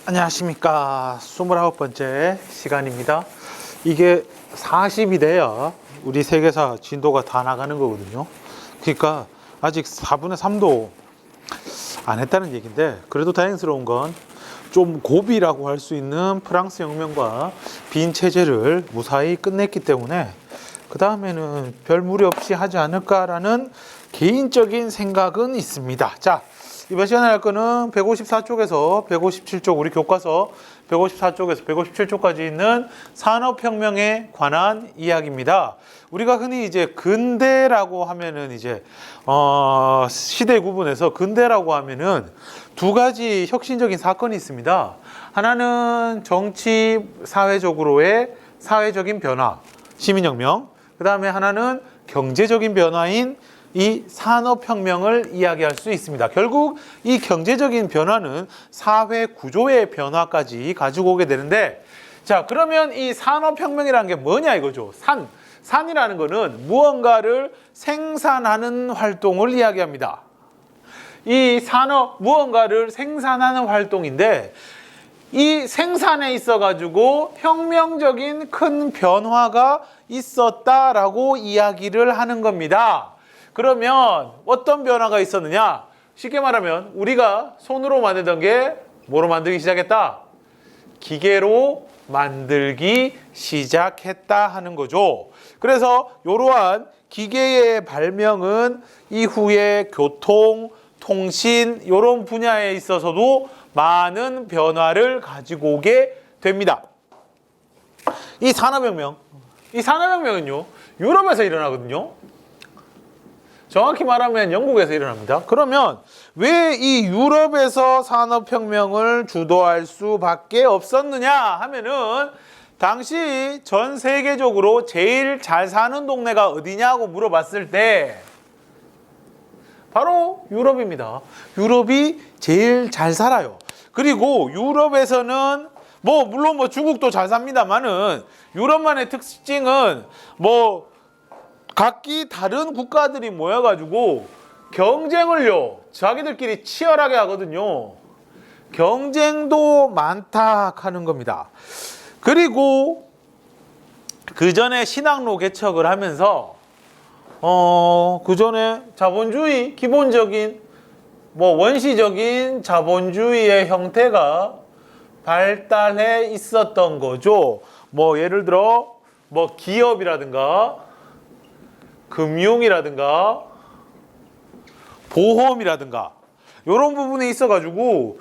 안녕하십니까. 29번째 시간입니다. 이게 40이 돼야 우리 세계사 진도가 다 나가는 거거든요. 그러니까 아직 4분의 3도 안 했다는 얘기인데, 그래도 다행스러운 건 좀 고비라고 할 수 있는 프랑스 혁명과 빈 체제를 무사히 끝냈기 때문에 그 다음에는 별 무리 없이 하지 않을까라는 개인적인 생각은 있습니다. 자, 이번 시간에 할 거는 154쪽에서 157쪽, 우리 교과서 154쪽에서 157쪽까지 있는 산업혁명에 관한 이야기입니다. 우리가 흔히 이제 근대라고 하면은 이제 시대 구분에서 근대라고 하면은 두 가지 혁신적인 사건이 있습니다. 하나는 정치 사회적으로의 사회적인 변화, 시민혁명. 그 다음에 하나는 경제적인 변화인 이 산업혁명을 이야기할 수 있습니다. 결국 이 경제적인 변화는 사회 구조의 변화까지 가지고 오게 되는데, 자, 그러면 이 산업혁명이라는 게 뭐냐 이거죠. 산이라는 거는 무언가를 생산하는 활동을 이야기합니다. 이 산업, 무언가를 생산하는 활동인데, 이 생산에 있어 가지고 혁명적인 큰 변화가 있었다라고 이야기를 하는 겁니다. 그러면 어떤 변화가 있었느냐? 쉽게 말하면 우리가 손으로 만들던 게 뭐로 만들기 시작했다? 기계로 만들기 시작했다 하는 거죠. 그래서 이러한 기계의 발명은 이후에 교통, 통신 이런 분야에 있어서도 많은 변화를 가지고 오게 됩니다. 이 산업혁명은요, 유럽에서 일어나거든요. 정확히 말하면 영국에서 일어납니다. 그러면 왜 이 유럽에서 산업혁명을 주도할 수밖에 없었느냐 하면은, 당시 전 세계적으로 제일 잘 사는 동네가 어디냐고 물어봤을 때 바로 유럽입니다. 유럽이 제일 잘 살아요. 그리고 유럽에서는 물론 중국도 잘 삽니다만은, 유럽만의 특징은 각기 다른 국가들이 모여가지고 경쟁을요, 자기들끼리 치열하게 하거든요. 경쟁도 많다 하는 겁니다. 그리고 그 전에 신학로 개척을 하면서 그 전에 자본주의, 기본적인 원시적인 자본주의의 형태가 발달해 있었던 거죠. 예를 들어 기업이라든가 금융이라든가 보험이라든가 이런 부분에 있어가지고,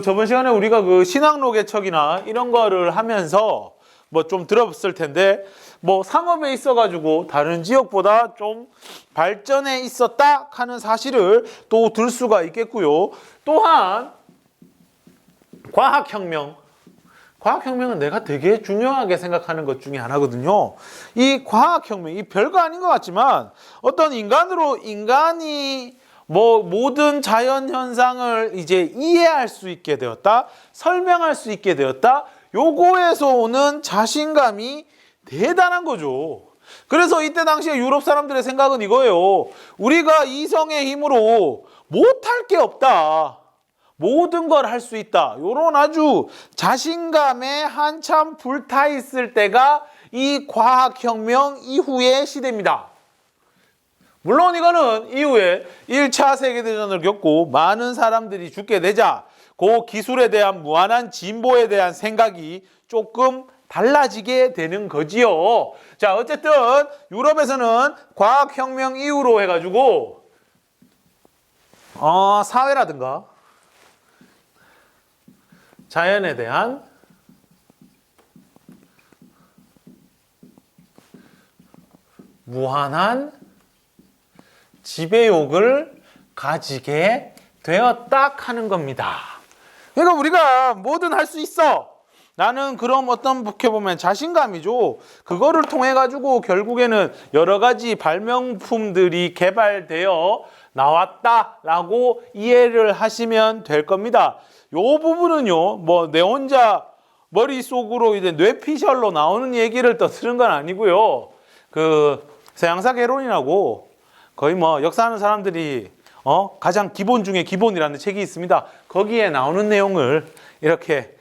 저번 시간에 우리가 신학로 개척이나 이런 거를 하면서 좀 들었을 텐데, 상업에 있어가지고 다른 지역보다 좀 발전해 있었다 하는 사실을 또 들 수가 있겠고요. 또한 과학혁명은 내가 되게 중요하게 생각하는 것 중에 하나거든요. 이 과학혁명, 별거 아닌 것 같지만 어떤 인간이 모든 자연현상을 이제 이해할 수 있게 되었다, 설명할 수 있게 되었다, 요거에서 오는 자신감이 대단한 거죠. 그래서 이때 당시에 유럽 사람들의 생각은 이거예요. 우리가 이성의 힘으로 못할 게 없다, 모든 걸 할 수 있다, 요런 아주 자신감에 한참 불타 있을 때가 이 과학혁명 이후의 시대입니다. 물론 이거는 이후에 1차 세계대전을 겪고 많은 사람들이 죽게 되자 그 기술에 대한 무한한 진보에 대한 생각이 조금 달라지게 되는 거지요. 자, 어쨌든 유럽에서는 과학혁명 이후로 해가지고 사회라든가 자연에 대한 무한한 지배욕을 가지게 되었다 하는 겁니다. 그러니까 우리가 뭐든 할 수 있어, 나는 그럼 어떻게 보면 자신감이죠. 그거를 통해 가지고 결국에는 여러 가지 발명품들이 개발되어 나왔다라고 이해를 하시면 될 겁니다. 요 부분은요, 내 혼자 머릿속으로 이제 뇌피셜로 나오는 얘기를 떠드는 건 아니고요. 서양사 개론이라고 거의 역사하는 사람들이 가장 기본 중에 기본이라는 책이 있습니다. 거기에 나오는 내용을 이렇게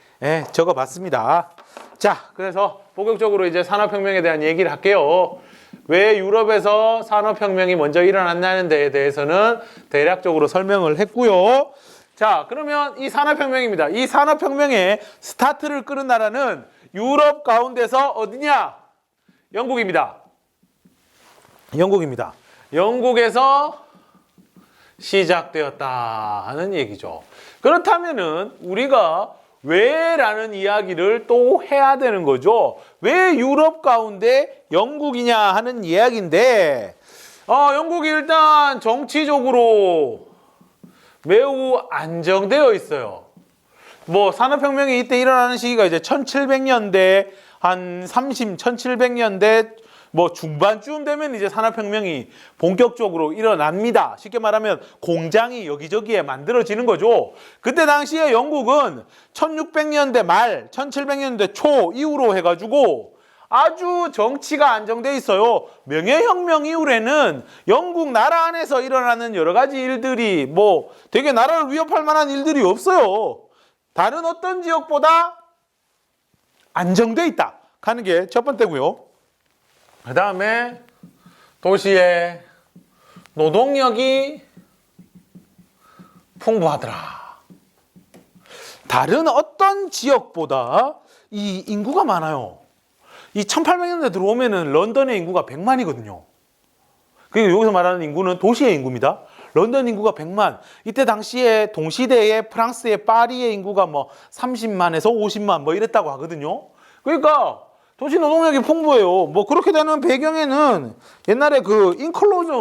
적어봤습니다. 자, 그래서 본격적으로 이제 산업혁명에 대한 얘기를 할게요. 왜 유럽에서 산업혁명이 먼저 일어났냐는 데에 대해서는 대략적으로 설명을 했고요. 자, 그러면 이 산업혁명입니다. 이 산업혁명의 스타트를 끄는 나라는 유럽 가운데서 어디냐? 영국입니다. 영국입니다. 영국에서 시작되었다 하는 얘기죠. 그렇다면은 우리가 왜라는 이야기를 또 해야 되는 거죠. 왜 유럽 가운데 영국이냐 하는 이야기인데, 영국이 일단 정치적으로 매우 안정되어 있어요. 뭐 산업혁명이 이때 일어나는 시기가 이제 1700년대 한 1700년대 뭐 중반쯤 되면 이제 산업혁명이 본격적으로 일어납니다. 쉽게 말하면 공장이 여기저기에 만들어지는 거죠. 그때 당시에 영국은 1600년대 말, 1700년대 초 이후로 해가지고 아주 정치가 안정돼 있어요. 명예혁명 이후에는 영국 나라 안에서 일어나는 여러 가지 일들이 뭐 되게 나라를 위협할 만한 일들이 없어요. 다른 어떤 지역보다 안정돼 있다 하는 게 첫 번째고요. 그 다음에 도시의 노동력이 풍부하더라. 다른 어떤 지역보다 이 인구가 많아요. 이 1800년대 들어오면은 런던의 인구가 100만이거든요. 그리고 여기서 말하는 인구는 도시의 인구입니다. 런던 인구가 100만. 이때 당시에 동시대에 프랑스의 파리의 인구가 뭐 30만에서 50만 뭐 이랬다고 하거든요. 그러니까 도시 노동력이 풍부해요. 뭐 그렇게 되는 배경에는 옛날에 그 인클로저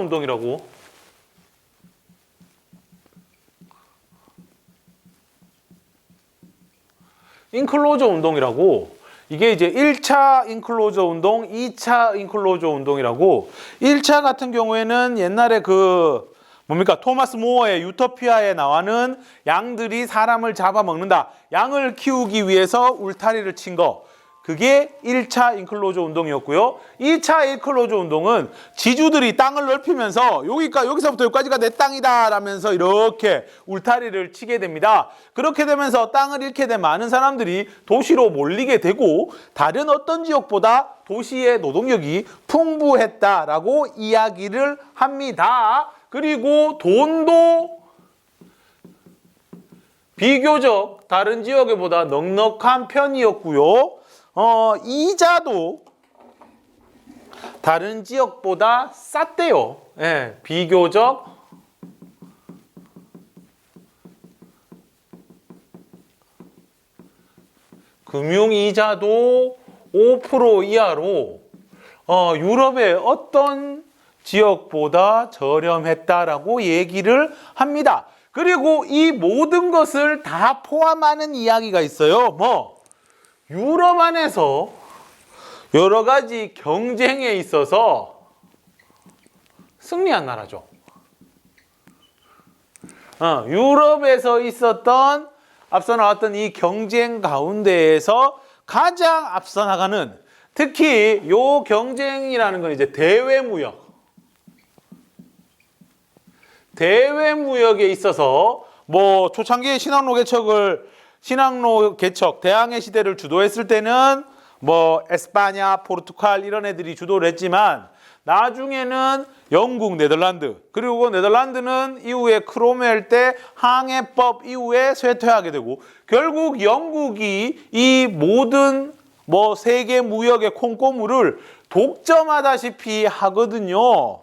운동이라고 이게 이제 1차 인클로저 운동, 2차 인클로저 운동이라고 1차 같은 경우에는 옛날에 그 뭡니까? 토마스 모어의 유토피아에 나와는 양들이 사람을 잡아먹는다. 양을 키우기 위해서 울타리를 친 거. 그게 1차 인클로저 운동이었고요. 2차 인클로저 운동은 지주들이 땅을 넓히면서 여기서부터 여기까지가 내 땅이다 라면서 이렇게 울타리를 치게 됩니다. 그렇게 되면서 땅을 잃게 된 많은 사람들이 도시로 몰리게 되고 다른 어떤 지역보다 도시의 노동력이 풍부했다라고 이야기를 합니다. 그리고 돈도 비교적 다른 지역보다 넉넉한 편이었고요. 이자도 다른 지역보다 쌌대요. 예, 비교적 금융이자도 5% 이하로 유럽의 어떤 지역보다 저렴했다라고 얘기를 합니다. 그리고 이 모든 것을 다 포함하는 이야기가 있어요. 뭐 유럽 안에서 여러 가지 경쟁에 있어서 승리한 나라죠. 유럽에서 있었던 앞서 나왔던 이 경쟁 가운데에서 가장 앞서 나가는 특히 요 경쟁이라는 건 이제 대외무역에 있어서 뭐 초창기에 신항로 개척, 대항해 시대를 주도했을 때는 뭐 에스파냐, 포르투갈 이런 애들이 주도를 했지만 나중에는 영국, 네덜란드 그리고 네덜란드는 이후에 크롬웰 때 항해법 이후에 쇠퇴하게 되고 결국 영국이 이 모든 뭐 세계 무역의 콩고물을 독점하다시피 하거든요.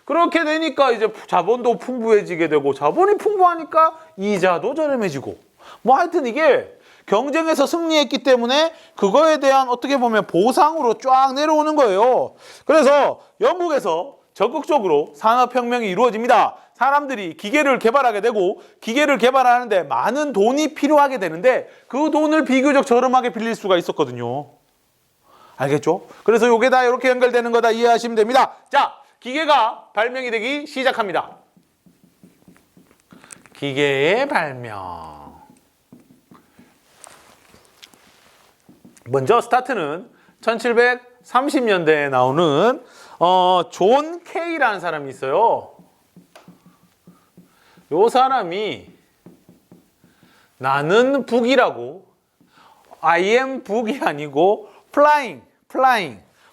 그렇게 되니까 이제 자본도 풍부해지게 되고 자본이 풍부하니까 이자도 저렴해지고 뭐 하여튼 이게 경쟁에서 승리했기 때문에 그거에 대한 어떻게 보면 보상으로 쫙 내려오는 거예요. 그래서 영국에서 적극적으로 산업혁명이 이루어집니다. 사람들이 기계를 개발하게 되고 기계를 개발하는데 많은 돈이 필요하게 되는데 그 돈을 비교적 저렴하게 빌릴 수가 있었거든요. 알겠죠? 그래서 이게 다 이렇게 연결되는 거다 이해하시면 됩니다. 자, 기계가 발명이 되기 시작합니다. 기계의 발명. 먼저 스타트는 1730년대에 나오는 존 케이라는 사람이 있어요. 요 사람이 나는 북이라고 I am 북이 아니고 flying.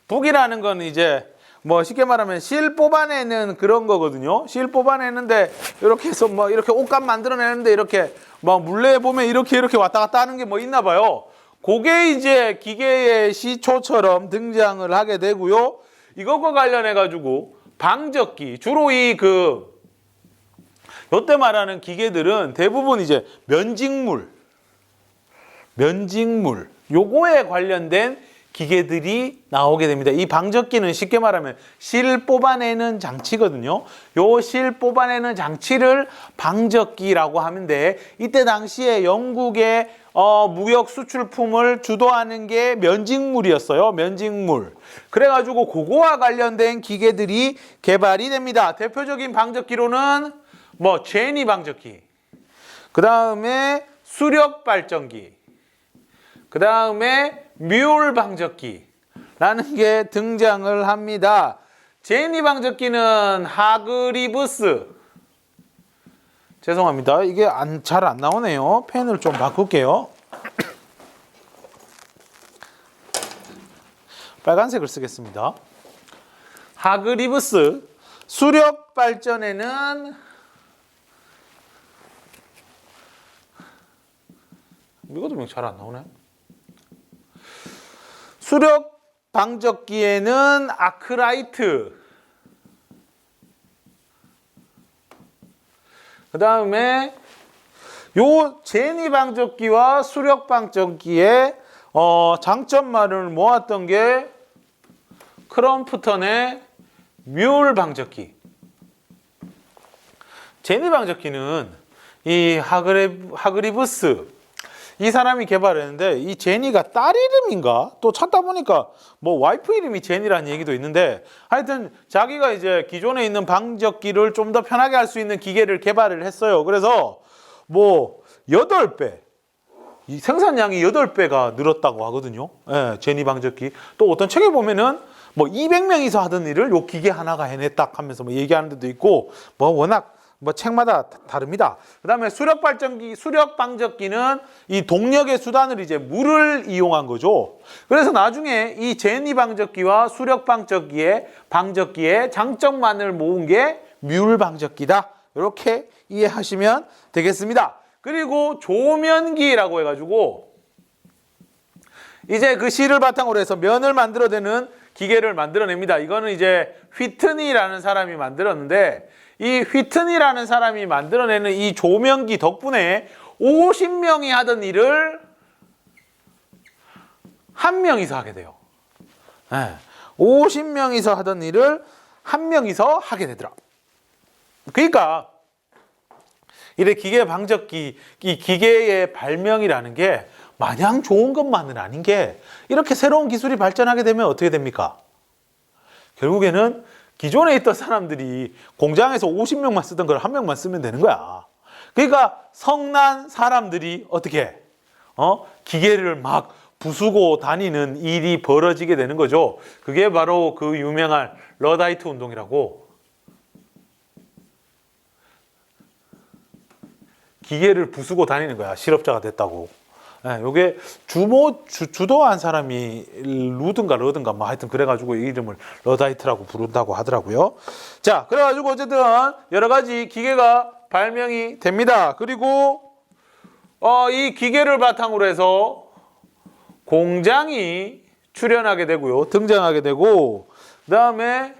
북이라는 건 이제 뭐 쉽게 말하면 실 뽑아내는 그런 거거든요. 실 뽑아내는데 이렇게 해서 뭐 이렇게 옷감 만들어내는데 이렇게 막 물레에 보면 이렇게 왔다 갔다 하는 게 뭐 있나 봐요. 그게 이제 기계의 시초처럼 등장을 하게 되고요. 이것과 관련해 가지고 방적기, 주로 요때 말하는 기계들은 대부분 이제 면직물 요거에 관련된 기계들이 나오게 됩니다. 이 방적기는 쉽게 말하면 실 뽑아내는 장치거든요. 요 실 뽑아내는 장치를 방적기라고 하는데, 이때 당시에 영국의 무역 수출품을 주도하는 게 면직물이었어요. 면직물. 그래가지고 그거와 관련된 기계들이 개발이 됩니다. 대표적인 방적기로는 뭐 제니 방적기, 그 다음에 수력 발전기, 그 다음에 뮬 방적기라는 게 등장을 합니다. 제니 방적기는 하그리브스, 죄송합니다. 이게 잘 안 나오네요. 펜을 좀 바꿀게요. 빨간색을 쓰겠습니다. 하그리브스, 수력 발전에는 이것도 잘 안 나오네. 수력 방적기에는 아크라이트, 그 다음에 요 제니 방적기와 수력 방적기의 장점만을 모았던 게 크롬프턴의 뮬 방적기. 제니 방적기는 이 하그리브스, 이 사람이 개발했는데, 이 제니가 딸 이름인가? 또 찾다 보니까 뭐 와이프 이름이 제니라는 얘기도 있는데, 하여튼 자기가 이제 기존에 있는 방적기를 좀 더 편하게 할 수 있는 기계를 개발을 했어요. 그래서 뭐 8배, 이 생산량이 8배가 늘었다고 하거든요. 예, 제니 방적기. 또 어떤 책에 보면은 뭐 200명이서 하던 일을 요 기계 하나가 해냈다 하면서 뭐 얘기하는 데도 있고, 뭐 워낙 뭐 책마다 다릅니다. 그 다음에 수력 방적기는 이 동력의 수단을 이제 물을 이용한 거죠. 그래서 나중에 이 제니 방적기와 수력 방적기의 장점만을 모은 게 뮬 방적기다. 이렇게 이해하시면 되겠습니다. 그리고 조면기라고 해가지고 이제 그 실을 바탕으로 해서 면을 만들어내는 기계를 만들어냅니다. 이거는 이제 휘트니라는 사람이 만들었는데, 이 휘트니라는 사람이 만들어내는 이 조면기 덕분에 50명이 하던 일을 1명이서 하게 돼요. 50명이서 하던 일을 1명이서 하게 되더라. 그러니까 이래 기계 방적기, 이 기계의 발명이라는 게 마냥 좋은 것만은 아닌 게, 이렇게 새로운 기술이 발전하게 되면 어떻게 됩니까? 결국에는 기존에 있던 사람들이 공장에서 50명만 쓰던 걸 1명만 쓰면 되는 거야. 그러니까 성난 사람들이 어떻게 기계를 막 부수고 다니는 일이 벌어지게 되는 거죠. 그게 바로 그 유명한 러다이트 운동이라고. 기계를 부수고 다니는 거야. 실업자가 됐다고. 요게 주도한 사람이 러든가 뭐 하여튼 그래가지고 이 이름을 러다이트라고 부른다고 하더라고요. 자, 그래가지고 어쨌든 여러 가지 기계가 발명이 됩니다. 그리고 이 기계를 바탕으로 해서 공장이 출현하게 되고요. 등장하게 되고, 그 다음에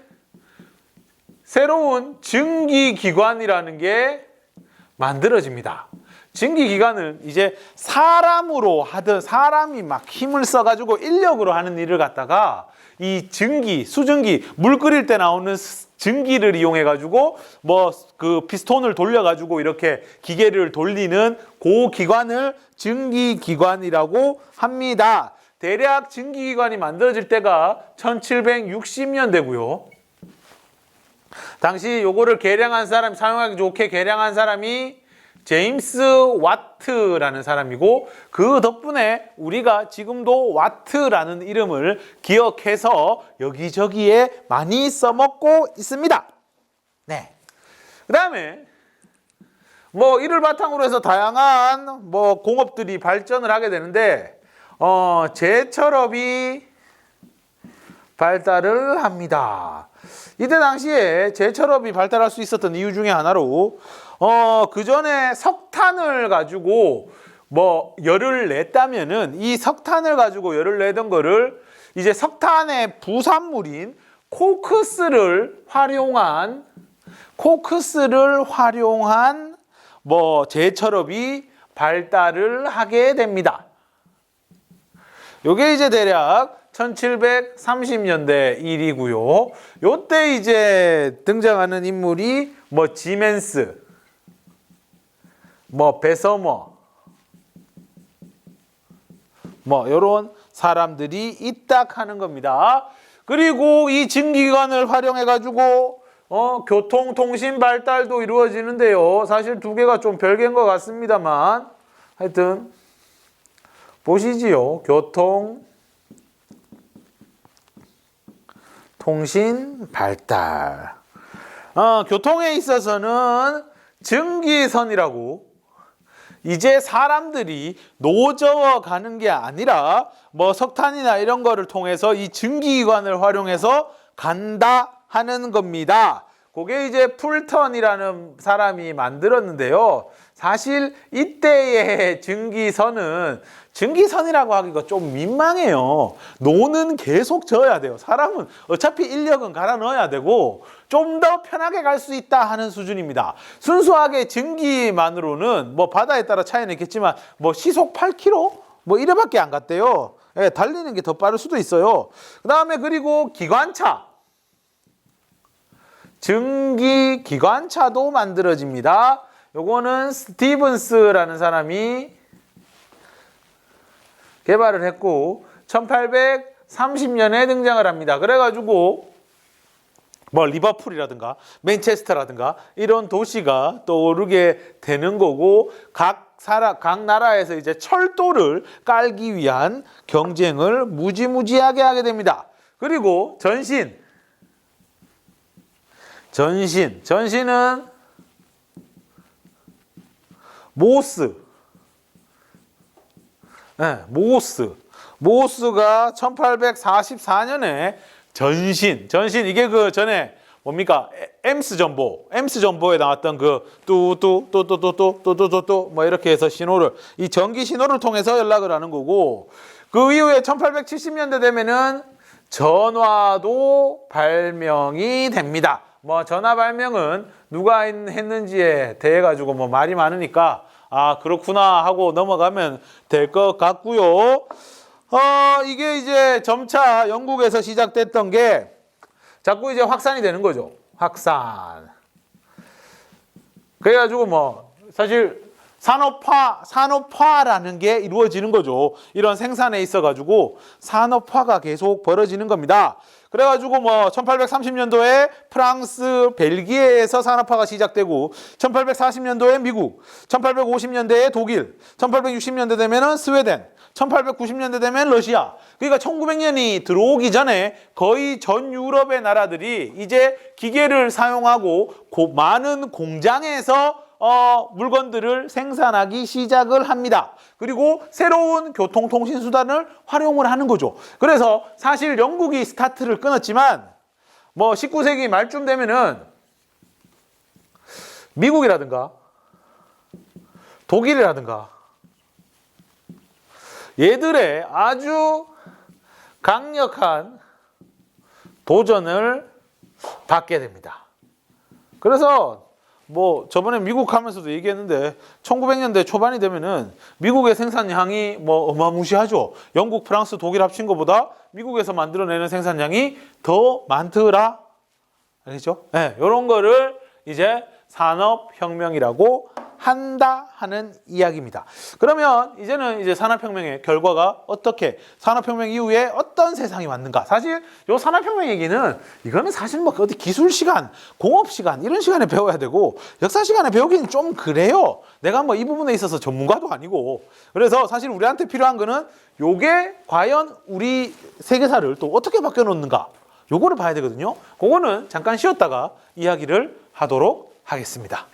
새로운 증기기관이라는 게 만들어집니다. 증기기관은 이제 사람이 막 힘을 써가지고 인력으로 하는 일을 갖다가 이 수증기, 물 끓일 때 나오는 증기를 이용해가지고 뭐 그 피스톤을 돌려가지고 이렇게 기계를 돌리는 그 기관을 증기기관이라고 합니다. 대략 증기기관이 만들어질 때가 1760년대고요. 당시 요거를 사용하기 좋게 개량한 사람이 제임스 와트라는 사람이고, 그 덕분에 우리가 지금도 와트라는 이름을 기억해서 여기저기에 많이 써먹고 있습니다. 네. 그 다음에 뭐 이를 바탕으로 해서 다양한 뭐 공업들이 발전을 하게 되는데, 제철업이 발달을 합니다. 이때 당시에 제철업이 발달할 수 있었던 이유 중에 하나로 그 전에 석탄을 가지고 뭐 열을 냈다면은 이 석탄을 가지고 열을 내던 거를 이제 석탄의 부산물인 코크스를 활용한 뭐 제철업이 발달을 하게 됩니다. 요게 이제 대략 1730년대 일이고요. 요때 이제 등장하는 인물이 뭐 지멘스, 뭐 베서머, 뭐 요런 사람들이 있다 하는 겁니다. 그리고 이 증기관을 활용해 가지고 교통 통신 발달도 이루어지는데요. 사실 두 개가 좀 별개인 것 같습니다만 하여튼 보시지요. 교통 통신 발달. 교통에 있어서는 증기선이라고 이제 사람들이 노저어 가는 게 아니라 뭐 석탄이나 이런 거를 통해서 이 증기기관을 활용해서 간다 하는 겁니다. 그게 이제 풀턴이라는 사람이 만들었는데요. 사실 이때의 증기선이라고 하기가 좀 민망해요. 노는 계속 저어야 돼요. 사람은 어차피 인력은 갈아 넣어야 되고 좀 더 편하게 갈 수 있다 하는 수준입니다. 순수하게 증기만으로는 뭐 바다에 따라 차이는 있겠지만 뭐 시속 8km? 뭐 이래밖에 안 갔대요. 예, 달리는 게 더 빠를 수도 있어요. 그 다음에 그리고 기관차. 증기 기관차도 만들어집니다. 요거는 스티븐스라는 사람이 개발을 했고 1830년에 등장을 합니다. 그래가지고 뭐 리버풀이라든가 맨체스터라든가 이런 도시가 떠오르게 되는 거고 각 나라에서 이제 철도를 깔기 위한 경쟁을 무지무지하게 하게 됩니다. 그리고 전신은 모스가 1844년에 전신 이게 그 전에 뭡니까? 엠스 전보에 나왔던 그 뚜뚜뚜뚜뚜뚜뚜뚜뚜 뭐 이렇게 해서 신호를 이 전기 신호를 통해서 연락을 하는 거고 그 이후에 1870년대 되면은 전화도 발명이 됩니다. 뭐 전화 발명은 누가 했는지에 대해 가지고 뭐 말이 많으니까 아 그렇구나 하고 넘어가면 될 것 같고요. 이게 이제 점차 영국에서 시작됐던 게 자꾸 이제 확산이 되는 거죠. 확산. 그래가지고 뭐 사실 산업화라는 게 이루어지는 거죠. 이런 생산에 있어가지고 산업화가 계속 벌어지는 겁니다. 그래가지고 뭐 1830년도에 프랑스, 벨기에에서 산업화가 시작되고 1840년도에 미국, 1850년대에 독일, 1860년대 되면은 스웨덴, 1890년대 되면 러시아. 그러니까 1900년이 들어오기 전에 거의 전 유럽의 나라들이 이제 기계를 사용하고 많은 공장에서 물건들을 생산하기 시작을 합니다. 그리고 새로운 교통통신수단을 활용을 하는 거죠. 그래서 사실 영국이 스타트를 끊었지만 뭐 19세기 말쯤 되면은 미국이라든가 독일이라든가 얘들의 아주 강력한 도전을 받게 됩니다. 그래서 뭐 저번에 미국 하면서도 얘기했는데 1900년대 초반이 되면은 미국의 생산량이 뭐 어마무시하죠. 영국, 프랑스, 독일 합친 것보다 미국에서 만들어내는 생산량이 더 많더라. 알겠죠? 네, 이런 거를 이제 산업혁명이라고 한다 하는 이야기입니다. 그러면 이제는 이제 산업혁명의 결과가 어떻게 산업혁명 이후에 어떤 세상이 왔는가? 사실 이 산업혁명 얘기는 이거는 사실 뭐 어디 기술 시간, 공업 시간 이런 시간에 배워야 되고 역사 시간에 배우기는 좀 그래요. 내가 뭐 이 부분에 있어서 전문가도 아니고 그래서 사실 우리한테 필요한 거는 요게 과연 우리 세계사를 또 어떻게 바뀌어 놓는가? 요거를 봐야 되거든요. 그거는 잠깐 쉬었다가 이야기를 하도록 하겠습니다.